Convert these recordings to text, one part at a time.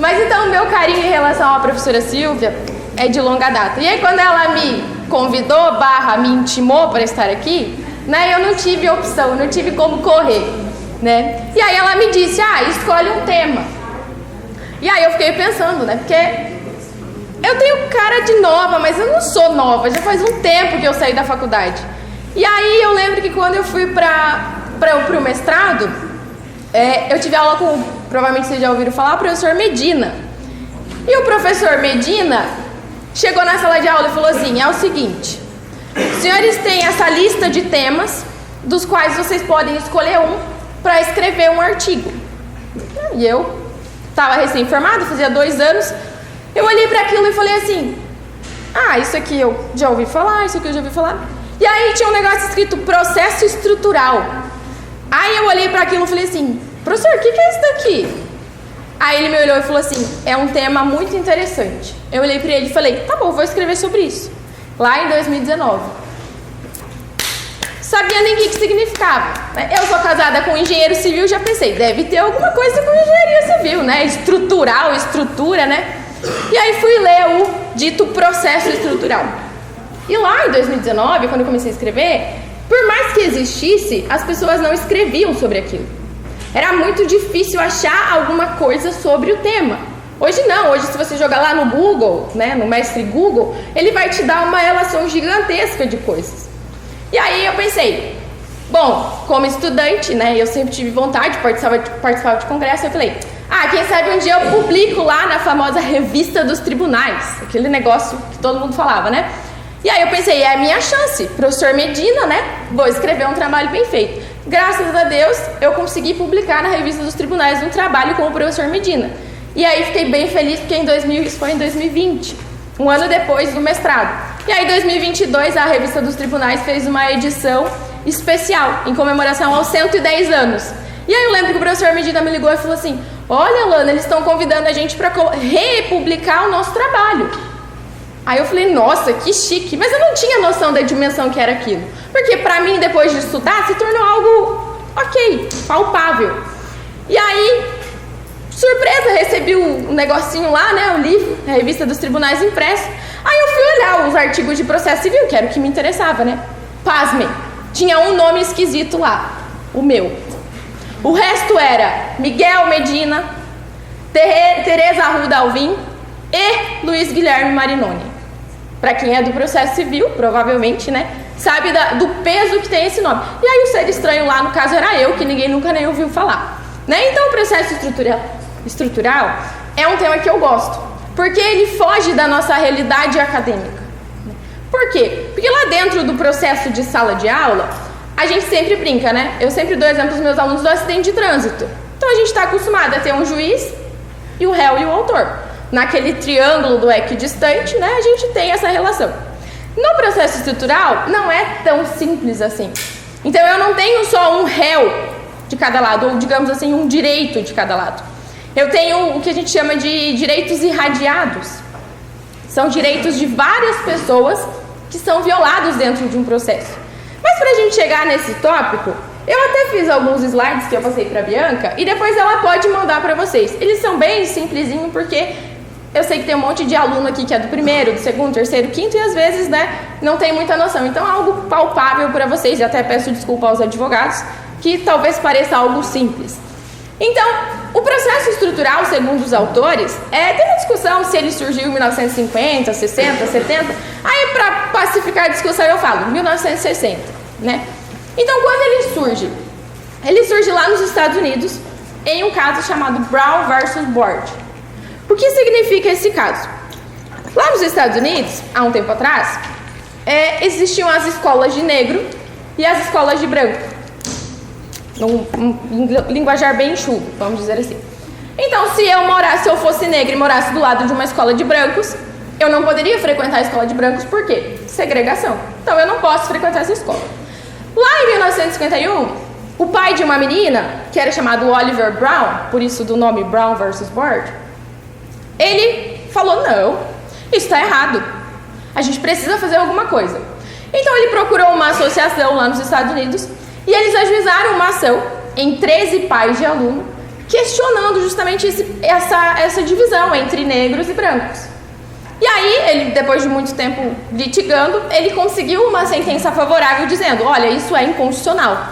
Mas então o meu carinho em relação à professora Silvia é de longa data. E aí quando ela me convidou, me intimou para estar aqui, né, eu não tive opção, não tive como correr, né? E aí ela me disse, escolhe um tema. E aí eu fiquei pensando, né, porque eu tenho cara de nova, mas eu não sou nova, já faz um tempo que eu saí da faculdade. E aí eu lembro que quando eu fui para o mestrado, eu tive aula com, provavelmente vocês já ouviram falar, o professor Medina. E o professor Medina chegou na sala de aula e falou assim, é o seguinte, os senhores têm essa lista de temas, dos quais vocês podem escolher um para escrever um artigo. E eu estava recém-formada, fazia 2 anos, eu olhei para aquilo e falei assim, isso aqui eu já ouvi falar, isso aqui eu já ouvi falar. E aí tinha um negócio escrito processo estrutural. Aí eu olhei para aquilo e falei assim, professor, o que é isso daqui? Aí ele me olhou e falou assim, é um tema muito interessante. Eu olhei para ele e falei, tá bom, vou escrever sobre isso. Lá em 2019. Sabia nem o que significava. Eu sou casada com um engenheiro civil, já pensei, deve ter alguma coisa com engenharia civil, né? Estrutural, estrutura, né? E aí fui ler o dito processo estrutural. E lá em 2019, quando eu comecei a escrever, por mais que existisse, as pessoas não escreviam sobre aquilo. Era muito difícil achar alguma coisa sobre o tema. Hoje não, hoje se você jogar lá no Google, né, no mestre Google, ele vai te dar uma relação gigantesca de coisas. E aí eu pensei, bom, como estudante, né, eu sempre tive vontade, participava de congresso, eu falei, quem sabe um dia eu publico lá na famosa revista dos tribunais, aquele negócio que todo mundo falava, né? E aí eu pensei, é a minha chance, professor Medina, né, vou escrever um trabalho bem feito. Graças a Deus, eu consegui publicar na revista dos tribunais um trabalho com o professor Medina. E aí fiquei bem feliz, porque isso foi em 2020, um ano depois do mestrado. E aí em 2022, a revista dos tribunais fez uma edição especial, em comemoração aos 110 anos. E aí eu lembro que o professor Medina me ligou e falou assim, olha, Lana, eles estão convidando a gente para republicar o nosso trabalho. Aí eu falei, nossa, que chique, mas eu não tinha noção da dimensão que era aquilo. Porque pra mim, depois de estudar, se tornou algo ok, palpável. E aí, surpresa, recebi um negocinho lá, né, o livro, a revista dos tribunais impresso. Aí eu fui olhar os artigos de processo civil, que era o que me interessava, né. Pasmem, tinha um nome esquisito lá, o meu. O resto era Miguel Medina, Tereza Arruda Alvim e Luiz Guilherme Marinoni. Para quem é do processo civil, provavelmente, né, sabe do peso que tem esse nome. E aí o ser estranho lá, no caso, era eu, que ninguém nunca nem ouviu falar. Né? Então o processo estrutural é um tema que eu gosto, porque ele foge da nossa realidade acadêmica. Por quê? Porque lá dentro do processo de sala de aula, a gente sempre brinca, né? Eu sempre dou exemplo dos meus alunos do acidente de trânsito. Então a gente está acostumado a ter um juiz e o réu e o autor. Naquele triângulo do equidistante, né, a gente tem essa relação. No processo estrutural, não é tão simples assim. Então, eu não tenho só um réu de cada lado, ou digamos assim, um direito de cada lado. Eu tenho o que a gente chama de direitos irradiados. São direitos de várias pessoas que são violados dentro de um processo. Mas para a gente chegar nesse tópico, eu até fiz alguns slides que eu passei para a Bianca, e depois ela pode mandar para vocês. Eles são bem simplesinhos, porque eu sei que tem um monte de aluno aqui que é do primeiro, do segundo, terceiro, quinto e às vezes, né, não tem muita noção. Então é algo palpável para vocês, e até peço desculpa aos advogados, que talvez pareça algo simples. Então, o processo estrutural, segundo os autores, tem uma discussão se ele surgiu em 1950, 60, 70. Aí, para pacificar a discussão, eu falo 1960, né? Então, quando ele surge lá nos Estados Unidos, em um caso chamado Brown versus Board. O que significa esse caso? Lá nos Estados Unidos, há um tempo atrás, existiam as escolas de negro e as escolas de branco. Num linguajar bem enxuto, vamos dizer assim. Então, se eu fosse negra e morasse do lado de uma escola de brancos, eu não poderia frequentar a escola de brancos, por quê? Segregação. Então, eu não posso frequentar essa escola. Lá em 1951, o pai de uma menina, que era chamado Oliver Brown, por isso do nome Brown versus Board, ele falou, não, isso está errado, a gente precisa fazer alguma coisa. Então ele procurou uma associação lá nos Estados Unidos e eles ajuizaram uma ação em 13 pais de aluno questionando justamente essa divisão entre negros e brancos. E aí, ele, depois de muito tempo litigando, ele conseguiu uma sentença favorável dizendo, olha, isso é inconstitucional,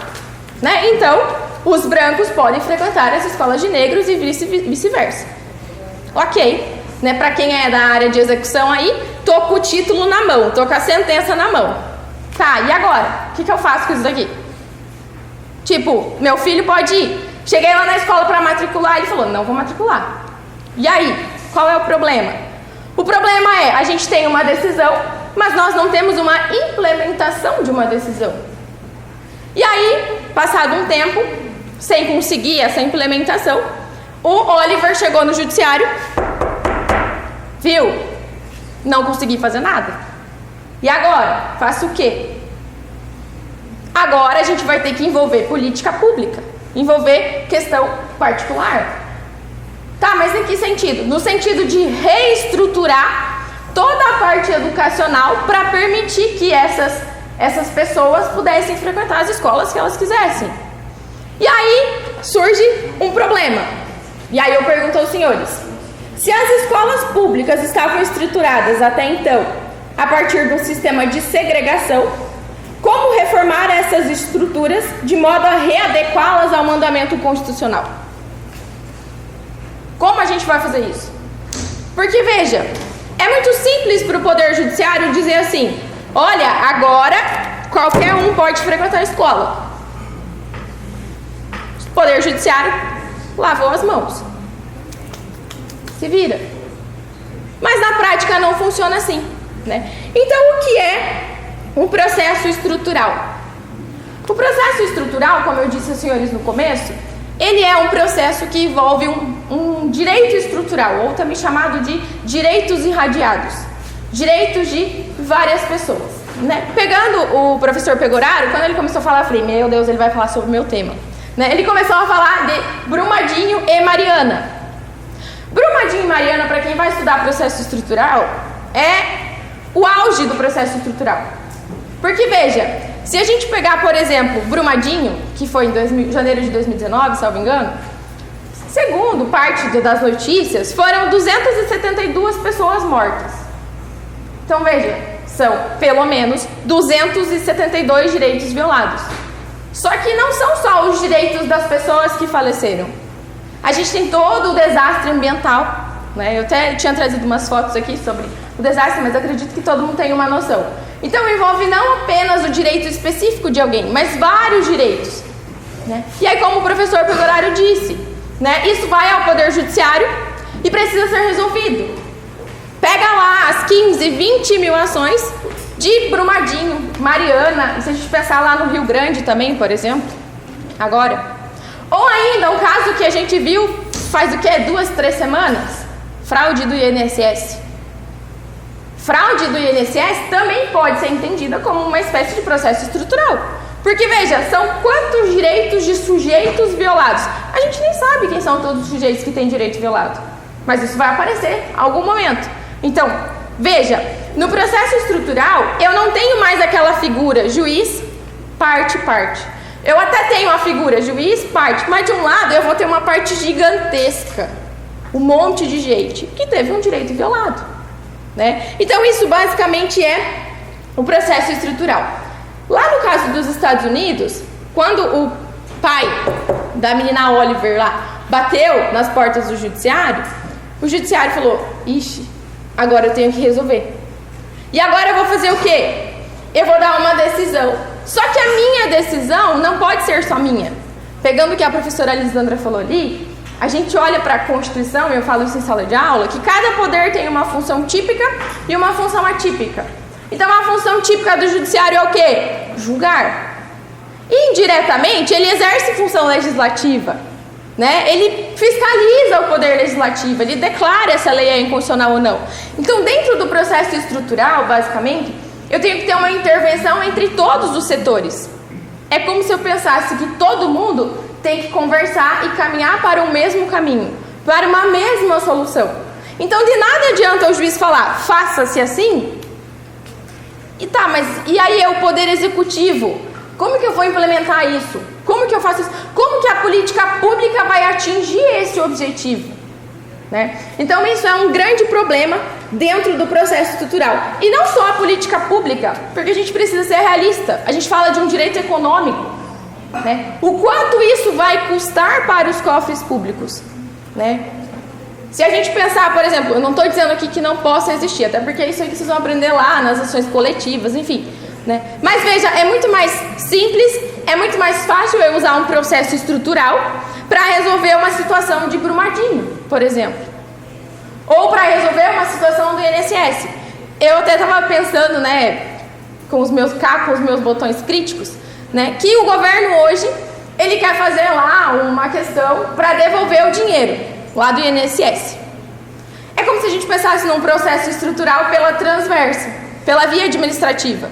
né? Então, os brancos podem frequentar as escolas de negros e vice-versa. Ok, né? Para quem é da área de execução aí, tô com o título na mão, tô com a sentença na mão. Tá, e agora? O que eu faço com isso daqui? Tipo, meu filho pode ir. Cheguei lá na escola para matricular, ele falou, não vou matricular. E aí, qual é o problema? O problema é, a gente tem uma decisão, mas nós não temos uma implementação de uma decisão. E aí, passado um tempo, sem conseguir essa implementação, o Oliver chegou no judiciário, viu? Não consegui fazer nada. E agora? Faço o quê? Agora a gente vai ter que envolver política pública, envolver questão particular. Tá, mas em que sentido? No sentido de reestruturar toda a parte educacional para permitir que essas pessoas pudessem frequentar as escolas que elas quisessem. E aí surge um problema. E aí eu pergunto aos senhores, se as escolas públicas estavam estruturadas até então a partir de um sistema de segregação, como reformar essas estruturas de modo a readequá-las ao mandamento constitucional? Como a gente vai fazer isso? Porque, veja, é muito simples para o Poder Judiciário dizer assim, olha, agora qualquer um pode frequentar a escola. O Poder Judiciário lavou as mãos. Se vira. Mas na prática não funciona assim, né? Então, o que é um processo estrutural? O processo estrutural, como eu disse aos senhores no começo, ele é um processo que envolve um direito estrutural, ou também chamado de direitos irradiados, direitos de várias pessoas, né? Pegando o professor Pegoraro, quando ele começou a falar, eu falei, meu Deus, ele vai falar sobre o meu tema, né? Ele começou a falar de Brumadinho e Mariana. Brumadinho e Mariana, para quem vai estudar processo estrutural, é o auge do processo estrutural. Porque, veja, se a gente pegar, por exemplo, Brumadinho, que foi em janeiro de 2019, salvo engano, segundo parte das notícias, foram 272 pessoas mortas. Então, veja, são pelo menos 272 direitos violados. Só que não são só os direitos das pessoas que faleceram. A gente tem todo o desastre ambiental, né? Eu até tinha trazido umas fotos aqui sobre o desastre, mas acredito que todo mundo tem uma noção. Então envolve não apenas o direito específico de alguém, mas vários direitos, né? E aí, como o professor Pegoraro disse, né, isso vai ao Poder Judiciário e precisa ser resolvido. Pega lá as 15, 20 mil ações de Brumadinho, Mariana, e se a gente pensar lá no Rio Grande também, por exemplo, agora. Ou ainda, um caso que a gente viu faz o quê? 2, 3 semanas? Fraude do INSS. Fraude do INSS também pode ser entendida como uma espécie de processo estrutural. Porque, veja, são quantos direitos de sujeitos violados? A gente nem sabe quem são todos os sujeitos que têm direito violado. Mas isso vai aparecer em algum momento. Então, veja, no processo estrutural, eu não tenho mais aquela figura juiz, parte. Eu até tenho a figura juiz, parte, mas de um lado eu vou ter uma parte gigantesca. Um monte de gente que teve um direito violado, né? Então isso basicamente é o processo estrutural. Lá no caso dos Estados Unidos, quando o pai da menina Oliver lá bateu nas portas do judiciário, o judiciário falou, ixi, agora eu tenho que resolver. E agora eu vou fazer o quê? Eu vou dar uma decisão. Só que a minha decisão não pode ser só minha. Pegando o que a professora Lisandra falou ali, a gente olha para a Constituição, e eu falo isso em sala de aula, que cada poder tem uma função típica e uma função atípica. Então a função típica do judiciário é o quê? Julgar. Indiretamente, ele exerce função legislativa, né? Ele fiscaliza o poder legislativo, ele declara se a lei é inconstitucional ou não. Então, dentro do processo estrutural, basicamente, eu tenho que ter uma intervenção entre todos os setores. É como se eu pensasse que todo mundo tem que conversar e caminhar para o mesmo caminho, para uma mesma solução. Então, de nada adianta o juiz falar, faça-se assim. E tá, mas e aí é o poder executivo? Como que eu vou implementar isso? Como que eu faço isso? Como que a política pública vai atingir esse objetivo? Né? Então isso é um grande problema dentro do processo estrutural. E não só a política pública, porque a gente precisa ser realista. A gente fala de um direito econômico, né? O quanto isso vai custar para os cofres públicos, né? Se a gente pensar, por exemplo, eu não estou dizendo aqui que não possa existir, até porque isso aí vocês vão aprender lá nas ações coletivas, enfim, né? Mas veja, é muito mais simples, é muito mais fácil eu usar um processo estrutural para resolver uma situação de Brumadinho, por exemplo, ou para resolver uma situação do INSS. Eu até estava pensando, né, com os meus botões críticos, né, que o governo hoje ele quer fazer lá uma questão para devolver o dinheiro lá do INSS. É como se a gente pensasse num processo estrutural pela transversa, pela via administrativa.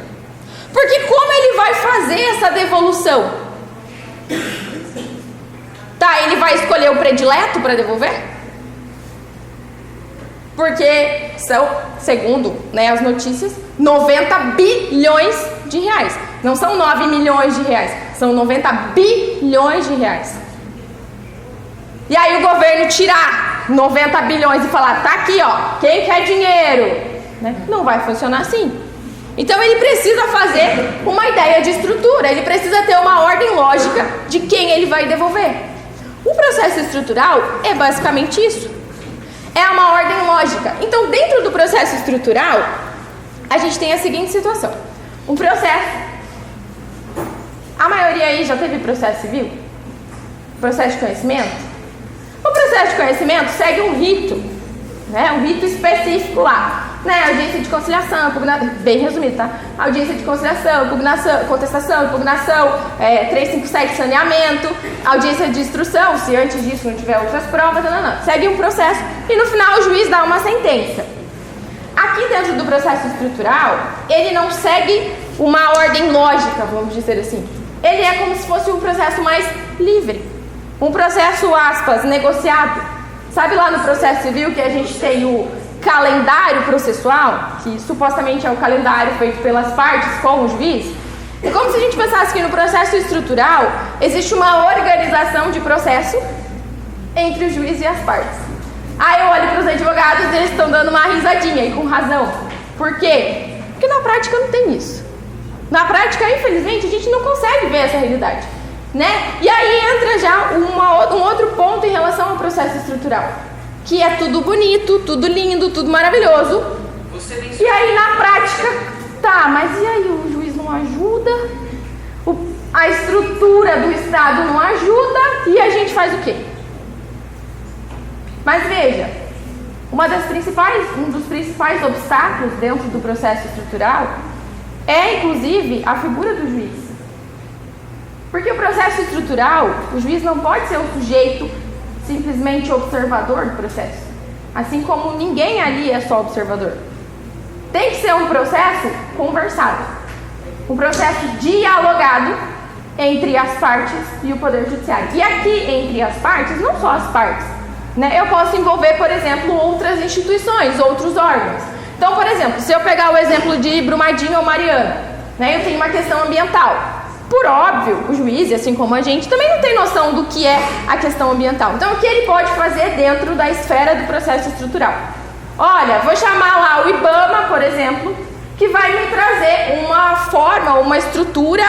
Porque como ele vai fazer essa devolução? Tá, ele vai escolher o predileto para devolver? Porque são, segundo, né, as notícias, 90 bilhões de reais. Não são 9 milhões de reais, são 90 bilhões de reais. E aí o governo tirar 90 bilhões e falar, tá aqui, ó, quem quer dinheiro? Né? Não vai funcionar assim. Então ele precisa fazer uma ideia de estrutura, ele precisa ter uma ordem lógica de quem ele vai devolver. O processo estrutural é basicamente isso. É uma ordem lógica. Então dentro do processo estrutural, a gente tem a seguinte situação. Um processo. A maioria aí já teve processo civil? Processo de conhecimento? O processo de conhecimento segue um rito, né? Um rito específico lá, né? Audiência de conciliação, impugnação, bem resumido, tá? Audiência de conciliação, impugnação, contestação, impugnação, 357 saneamento, audiência de instrução, se antes disso não tiver outras provas, não. Segue um processo e no final o juiz dá uma sentença. Aqui dentro do processo estrutural, ele não segue uma ordem lógica, vamos dizer assim. Ele é como se fosse um processo mais livre. Um processo, aspas, negociado. Sabe lá no processo civil que a gente tem o calendário processual, que supostamente é o calendário feito pelas partes com o juiz? É como se a gente pensasse que no processo estrutural existe uma organização de processo entre o juiz e as partes. Aí eu olho para os advogados e eles estão dando uma risadinha, e com razão. Por quê? Porque na prática não tem isso. Na prática, infelizmente, a gente não consegue ver essa realidade. Né? E aí entra já um outro ponto em relação ao processo estrutural, que é tudo bonito, tudo lindo, tudo maravilhoso. E aí na prática, tá, mas e aí o juiz não ajuda, a estrutura do Estado não ajuda e a gente faz o quê? Mas veja, um dos principais obstáculos dentro do processo estrutural é inclusive a figura do juiz. Porque o processo estrutural, o juiz não pode ser um sujeito simplesmente observador do processo. Assim como ninguém ali é só observador. Tem que ser um processo conversado. Um processo dialogado entre as partes e o Poder Judiciário. E aqui, entre as partes, não só as partes. Né? Eu posso envolver, por exemplo, outras instituições, outros órgãos. Então, por exemplo, se eu pegar o exemplo de Brumadinho ou Mariana, né, eu tenho uma questão ambiental. Por óbvio, o juiz, assim como a gente, também não tem noção do que é a questão ambiental. Então, o que ele pode fazer dentro da esfera do processo estrutural? Olha, vou chamar lá o IBAMA, por exemplo, que vai me trazer uma forma, uma estrutura,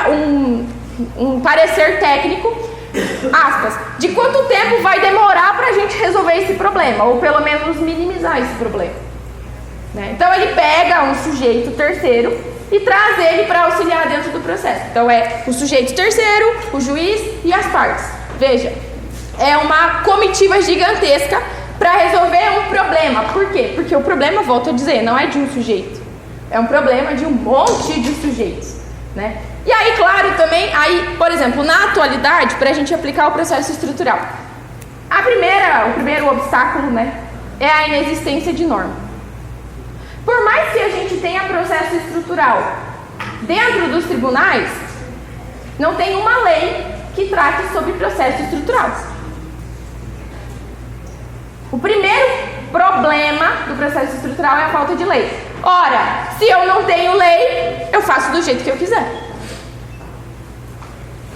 um parecer técnico, aspas, de quanto tempo vai demorar para a gente resolver esse problema, ou pelo menos minimizar esse problema. Né? Então, ele pega um sujeito terceiro e traz ele para auxiliar dentro do processo. Então é o sujeito terceiro, o juiz e as partes. Veja, é uma comitiva gigantesca para resolver um problema. Por quê? Porque o problema, volto a dizer, não é de um sujeito. É um problema de um monte de sujeitos. Né? E aí, claro, também, aí, por exemplo, na atualidade, para a gente aplicar o processo estrutural, o primeiro obstáculo, né, é a inexistência de norma. Por mais que a gente tenha processo estrutural dentro dos tribunais, não tem uma lei que trate sobre processo estrutural. O primeiro problema do processo estrutural é a falta de lei. Ora, se eu não tenho lei, eu faço do jeito que eu quiser.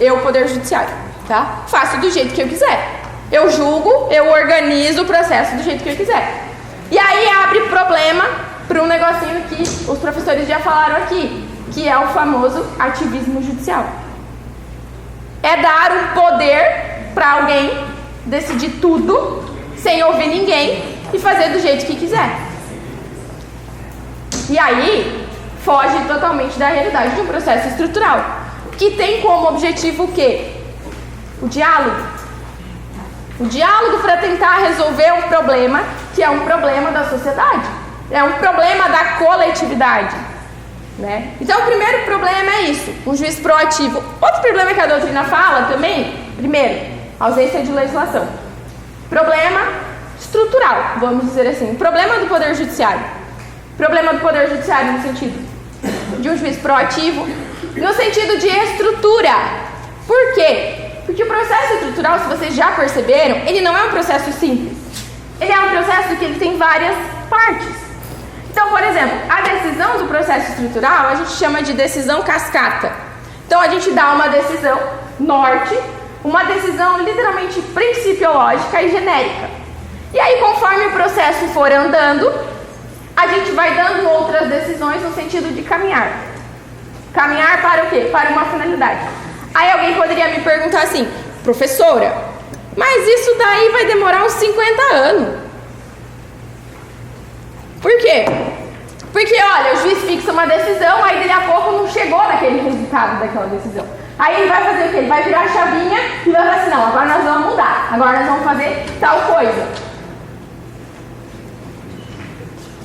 eu, Poder Judiciário, tá? Faço do jeito que eu quiser. Eu julgo, eu organizo o processo do jeito que eu quiser. E aí abre problema para um negocinho que os professores já falaram aqui, que é o famoso ativismo judicial. É dar um poder para alguém decidir tudo, sem ouvir ninguém, e fazer do jeito que quiser. E aí, foge totalmente da realidade de um processo estrutural, que tem como objetivo o quê? O diálogo. O diálogo para tentar resolver um problema que é um problema da sociedade, é um problema da coletividade, né? Então, o primeiro problema é isso, um juiz proativo. Outro problema que a doutrina fala também, primeiro, ausência de legislação. Problema estrutural, vamos dizer assim, problema do Poder Judiciário. Problema do Poder Judiciário no sentido de um juiz proativo, no sentido de estrutura. Por quê? Porque o processo estrutural, se vocês já perceberam, ele não é um processo simples. Ele é um processo que ele tem várias partes. Então, por exemplo, a decisão do processo estrutural a gente chama de decisão cascata. Então, a gente dá uma decisão norte, uma decisão literalmente principiológica e genérica. E aí, conforme o processo for andando, a gente vai dando outras decisões no sentido de caminhar. Caminhar para o quê? Para uma finalidade. Aí alguém poderia me perguntar assim, professora, mas isso daí vai demorar uns 50 anos. Por quê? Porque, olha, o juiz fixa uma decisão, aí daqui a pouco não chegou naquele resultado daquela decisão. Aí ele vai fazer o quê? Ele vai virar a chavinha e vai falar assim, não, agora nós vamos mudar, agora nós vamos fazer tal coisa.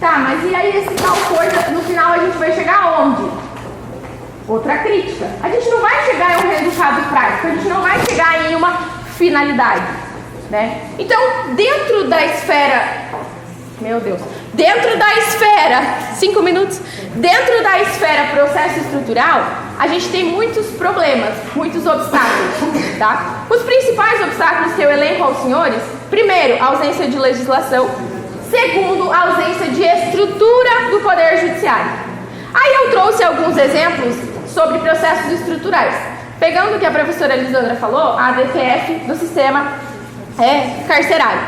Tá, mas e aí esse tal coisa, no final a gente vai chegar aonde? Outra crítica. A gente não vai chegar em um resultado prático, a gente não vai chegar em uma finalidade, né? Então, dentro da esfera... Meu Deus. Dentro da esfera... 5 minutos. Dentro da esfera processo estrutural, a gente tem muitos problemas, muitos obstáculos, tá? Os principais obstáculos que eu elenco aos senhores, primeiro, ausência de legislação. Segundo, ausência de estrutura do Poder Judiciário. Aí eu trouxe alguns exemplos sobre processos estruturais. Pegando o que a professora Elisandra falou, a ADPF do sistema carcerário.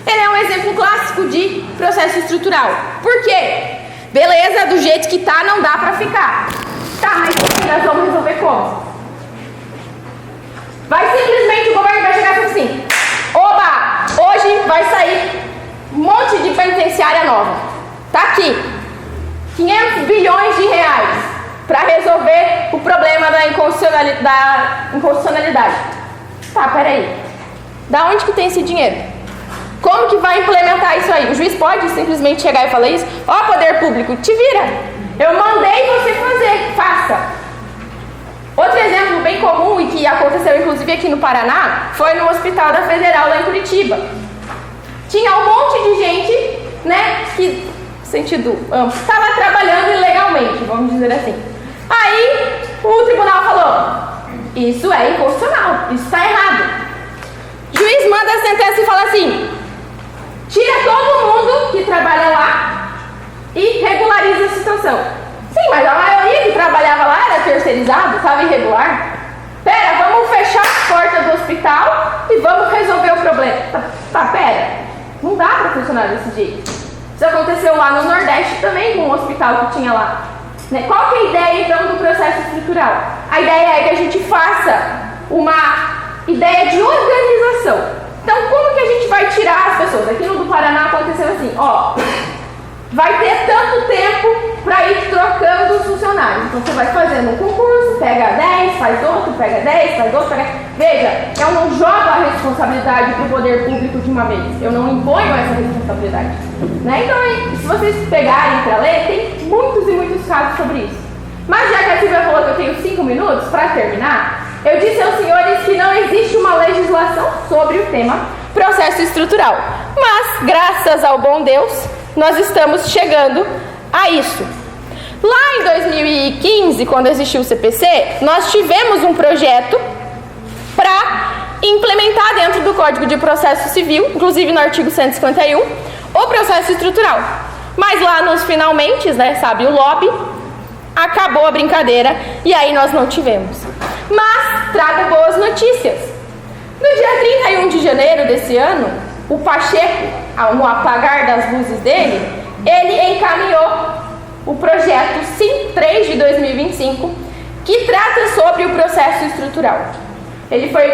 Ele é um exemplo clássico de processo estrutural. Por quê? Beleza, do jeito que tá, não dá pra ficar. Tá, mas nós vamos resolver como? Vai simplesmente, o governo vai chegar assim, oba, hoje vai sair um monte de penitenciária nova. Tá aqui. 500 bilhões de reais para resolver o problema da inconstitucionalidade. Tá, peraí. Da onde que tem esse dinheiro? Como que vai implementar isso aí? O juiz pode simplesmente chegar e falar isso? Ó, poder público, te vira. Eu mandei você fazer, faça. Outro exemplo bem comum e que aconteceu inclusive aqui no Paraná foi no Hospital da Federal lá em Curitiba. Tinha um monte de gente, né, que, sentido amplo, estava trabalhando ilegalmente, vamos dizer assim. Aí o tribunal falou, isso é inconstitucional, isso está errado. O juiz manda a sentença e fala assim, tira todo mundo que trabalha lá e regulariza a situação. Sim, mas a maioria que trabalhava lá era terceirizado, estava irregular. Pera, vamos fechar a porta do hospital e vamos resolver o problema. Tá, pera. Não dá para funcionar desse jeito. Isso aconteceu lá no Nordeste também, com um hospital que tinha lá. Qual que é a ideia, então, do processo estrutural? A ideia é que a gente faça uma ideia de organização. Então, como que a gente vai tirar as pessoas? Aqui no do Paraná aconteceu assim, ó, vai ter tanto tempo para ir trocando os funcionários. Então, você vai fazendo um concurso, pega 10, faz outro, pega 10, faz outro, pega... Veja, eu não jogo a responsabilidade para o poder público de uma vez. Eu não imponho essa responsabilidade. Né? Então, se vocês pegarem para ler, tem muitos e muitos casos sobre isso. Mas já que a Silvia falou que eu tenho 5 minutos para terminar, eu disse aos senhores que não existe uma legislação sobre o tema processo estrutural. Mas, graças ao bom Deus, nós estamos chegando a isso. Lá em 2015, quando existiu o CPC, nós tivemos um projeto para implementar dentro do Código de Processo Civil, inclusive no artigo 151, o processo estrutural. Mas lá nos finalmente, né, sabe, o lobby, acabou a brincadeira e aí nós não tivemos. Mas trago boas notícias. No dia 31 de janeiro desse ano, o Pacheco, no apagar das luzes dele, ele encaminhou o projeto SIM 3 de 2025, que trata sobre o processo estrutural. Ele foi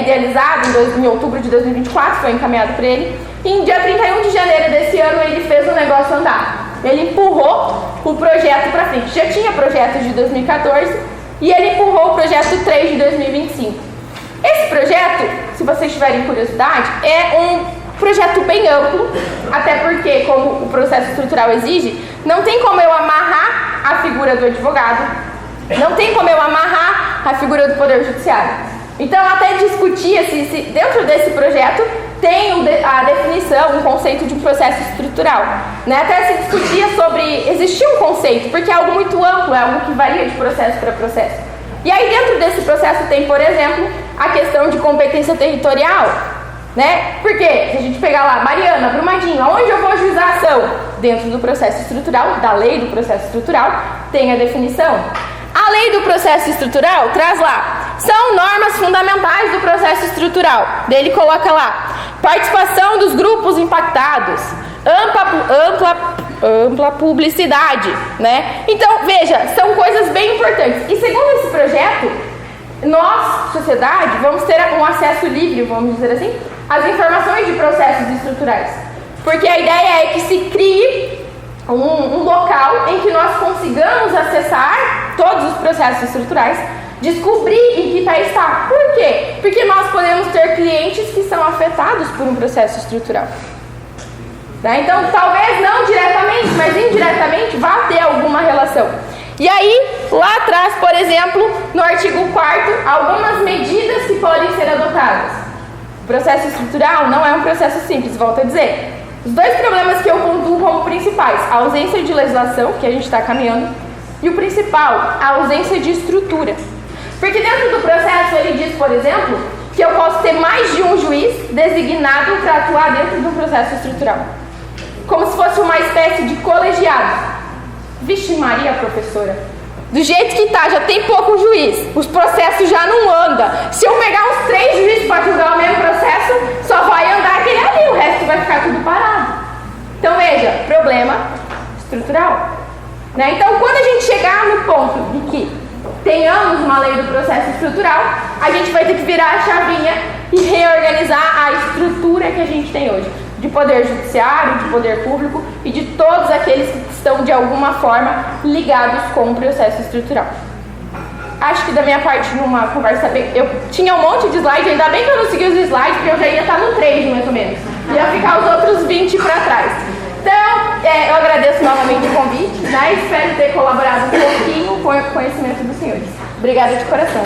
idealizado em outubro de 2024, foi encaminhado para ele, e em dia 31 de janeiro desse ano ele fez o negócio andar. Ele empurrou o projeto para frente. Já tinha projeto de 2014 e ele empurrou o projeto 3 de 2025. Esse projeto, se vocês tiverem curiosidade, é um projeto bem amplo, até porque, como o processo estrutural exige, não tem como eu amarrar a figura do advogado, não tem como eu amarrar a figura do Poder Judiciário. Então, até discutia se dentro desse projeto tem a definição, um conceito de um processo estrutural. Né? Até se discutia sobre existir um conceito, porque é algo muito amplo, é algo que varia de processo para processo. E aí, dentro desse processo tem, por exemplo, a questão de competência territorial. Né? Porque, se a gente pegar lá, Mariana, Brumadinho, aonde eu vou ajuizar a ação? Dentro do processo estrutural, da lei do processo estrutural, tem a definição. A lei do processo estrutural traz lá, são normas fundamentais do processo estrutural. Daí ele coloca lá, participação dos grupos impactados, ampla publicidade, né? Então, veja, são coisas bem importantes. E segundo esse projeto, nós, sociedade, vamos ter um acesso livre, vamos dizer assim, às informações de processos estruturais. Porque a ideia é que se crie um local em que nós consigamos acessar todos os processos estruturais, descobrir em que pé está. Por quê? Porque nós podemos ter clientes que são afetados por um processo estrutural. Né? Então, talvez não diretamente, mas indiretamente vá ter alguma relação. E aí, lá atrás, por exemplo, no artigo 4º, algumas medidas que podem ser adotadas. O processo estrutural não é um processo simples, volto a dizer. Os dois problemas que eu pontuo como principais, a ausência de legislação, que a gente está caminhando, e o principal, a ausência de estrutura. Porque dentro do processo ele diz, por exemplo, que eu posso ter mais de um juiz designado para atuar dentro do processo estrutural. Como se fosse uma espécie de colegiado. Vixe Maria, professora. Do jeito que tá, já tem pouco juiz, os processos já não andam. Se eu pegar uns 3 juízes para julgar o mesmo processo, só vai andar aquele ali, o resto vai ficar tudo parado. Então veja, problema estrutural. Né? Então quando a gente chegar no ponto de que tenhamos uma lei do processo estrutural, a gente vai ter que virar a chavinha e reorganizar a estrutura que a gente tem hoje. De poder judiciário, de poder público e de todos aqueles que estão de alguma forma ligados com o processo estrutural. Acho que da minha parte, numa conversa bem... Eu tinha um monte de slide, ainda bem que eu não segui os slides, porque eu já ia estar no 3, mais ou menos. Ia ficar os outros 20 para trás. Então, eu agradeço novamente o convite, né? Espero ter colaborado um pouquinho com o conhecimento dos senhores. Obrigada de coração.